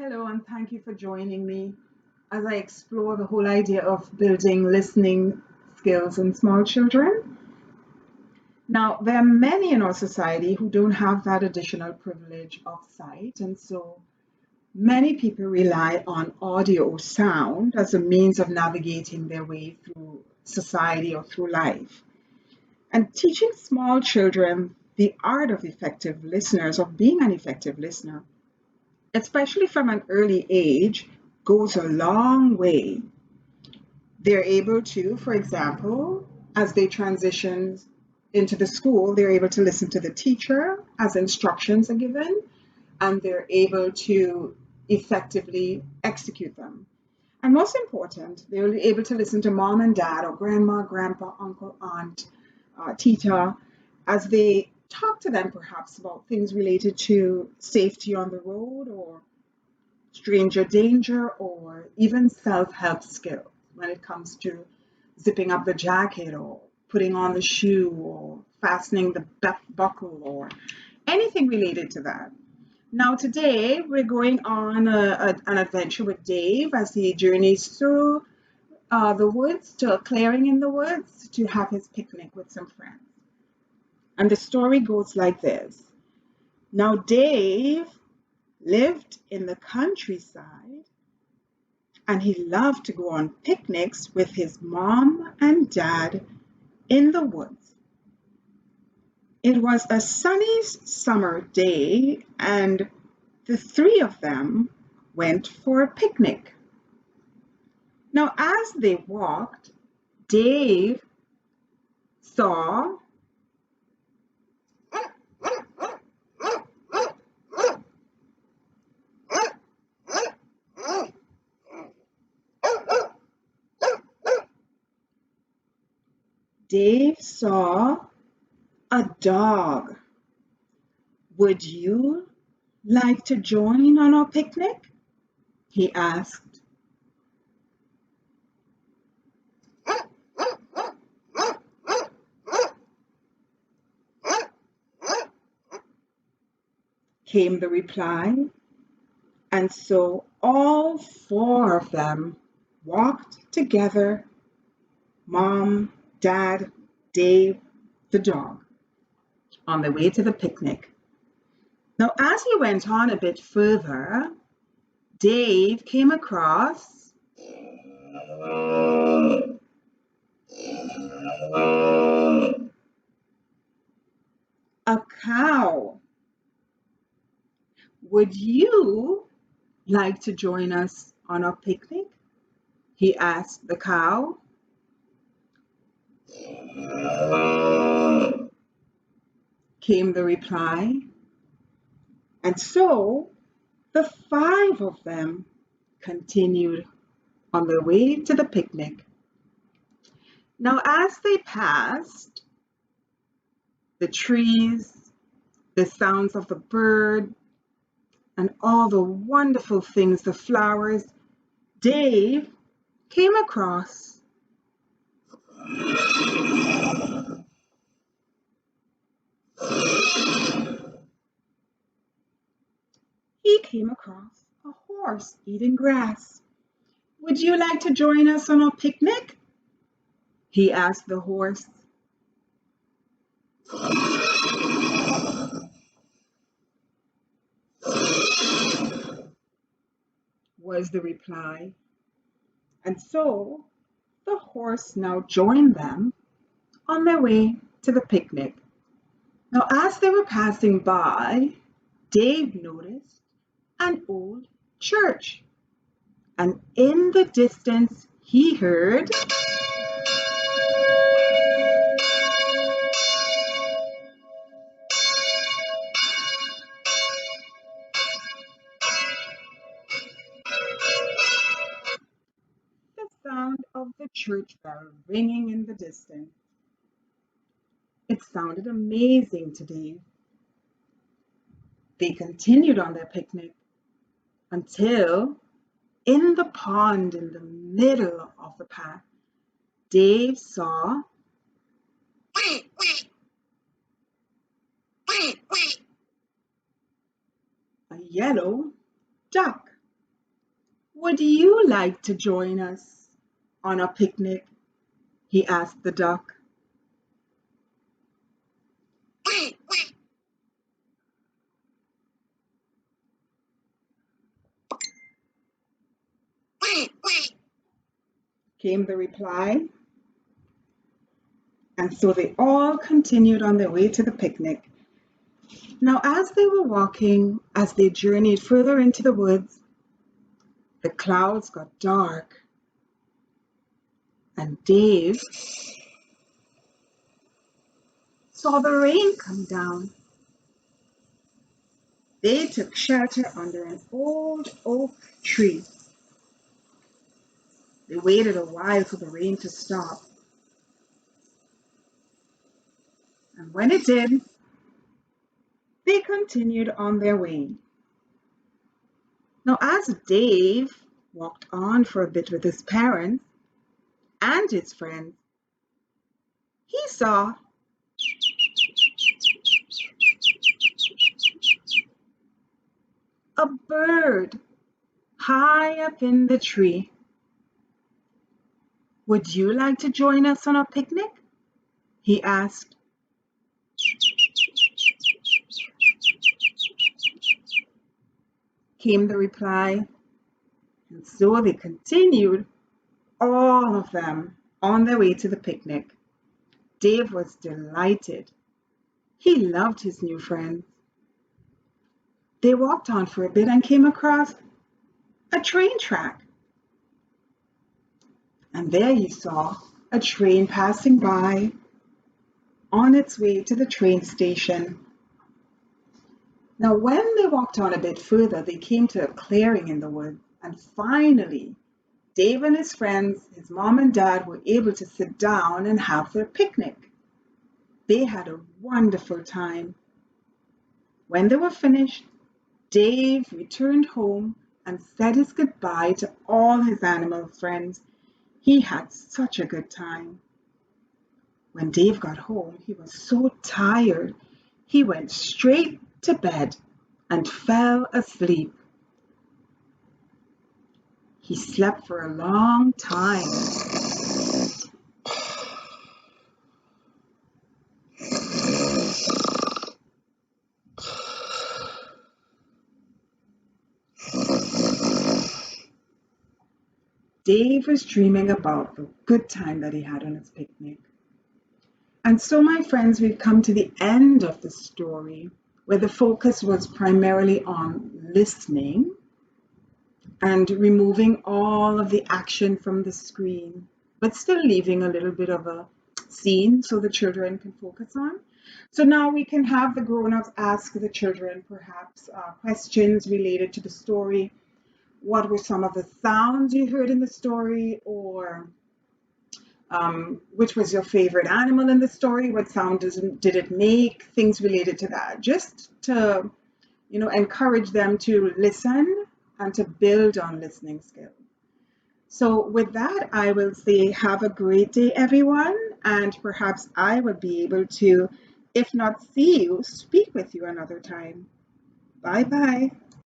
Hello, and thank you for joining me as I explore the whole idea of building listening skills in small children. Now, there are many in our society who don't have that additional privilege of sight, and so many people rely on audio or sound as a means of navigating their way through society or through life. And teaching small children the art of effective listeners, of being an effective listener, especially from an early age, goes a long way. They're able to, for example, as they transition into the school, they're able to listen to the teacher as instructions are given, and they're able to effectively execute them. And most important, they're able to listen to mom and dad, or grandma, grandpa, uncle, aunt, tita, as they talk to them perhaps about things related to safety on the road or stranger danger or even self-help skills when it comes to zipping up the jacket or putting on the shoe or fastening the buckle or anything related to that. Now, today we're going on an adventure with Dave as he journeys through the woods to a clearing in the woods to have his picnic with some friends. And the story goes like this. Now, Dave lived in the countryside and he loved to go on picnics with his mom and dad in the woods. It was a sunny summer day, and the three of them went for a picnic. Now, as they walked, Dave saw Dave saw a dog. Would you like to join on our picnic? He asked. Came the reply. And so all four of them walked together, mom, dad, Dave, the dog, on the way to the picnic. Now, as he went on a bit further, Dave came across a cow. Would you like to join us on our picnic? He asked the cow. Came the reply. And so the five of them continued on their way to the picnic. Now, as they passed the trees, the sounds of the bird, and all the wonderful things, the flowers, Dave came across a horse eating grass. Would you like to join us on our picnic? He asked the horse. Was the reply. And so the horse now joined them on their way to the picnic. Now, as they were passing by, Dave noticed an old church. And in the distance, he heard the sound of the church bell ringing in the distance. It sounded amazing to Dave. They continued on their picnic until, in the pond in the middle of the path, Dave saw a yellow duck. Would you like to join us on a picnic? He asked the duck. Came the reply. And so they all continued on their way to the picnic. Now, as they were walking, as they journeyed further into the woods, the clouds got dark, and Dave saw the rain come down. They took shelter under an old oak tree. They waited a while for the rain to stop. And when it did, they continued on their way. Now, as Dave walked on for a bit with his parents and his friends, he saw a bird high up in the tree. Would you like to join us on a picnic? He asked. Came the reply. And so they continued, all of them, on their way to the picnic. Dave was delighted. He loved his new friends. They walked on for a bit and came across a train track. And there you saw a train passing by on its way to the train station. Now, when they walked on a bit further, they came to a clearing in the woods, and finally, Dave and his friends, his mom and dad, were able to sit down and have their picnic. They had a wonderful time. When they were finished, Dave returned home and said his goodbye to all his animal friends. He had such a good time. When Dave got home, he was so tired, he went straight to bed and fell asleep. He slept for a long time. Dave was dreaming about the good time that he had on his picnic. And so, my friends, we've come to the end of the story where the focus was primarily on listening and removing all of the action from the screen, but still leaving a little bit of a scene so the children can focus on. So now we can have the grown-ups ask the children perhaps questions related to the story. What were some of the sounds you heard in the story, or which was your favorite animal in the story? What sound did it make? Things related to that, just to encourage them to listen and to build on listening skills. So with that, I will say have a great day, everyone, and perhaps I will be able to, if not see you, speak with you another time. Bye bye.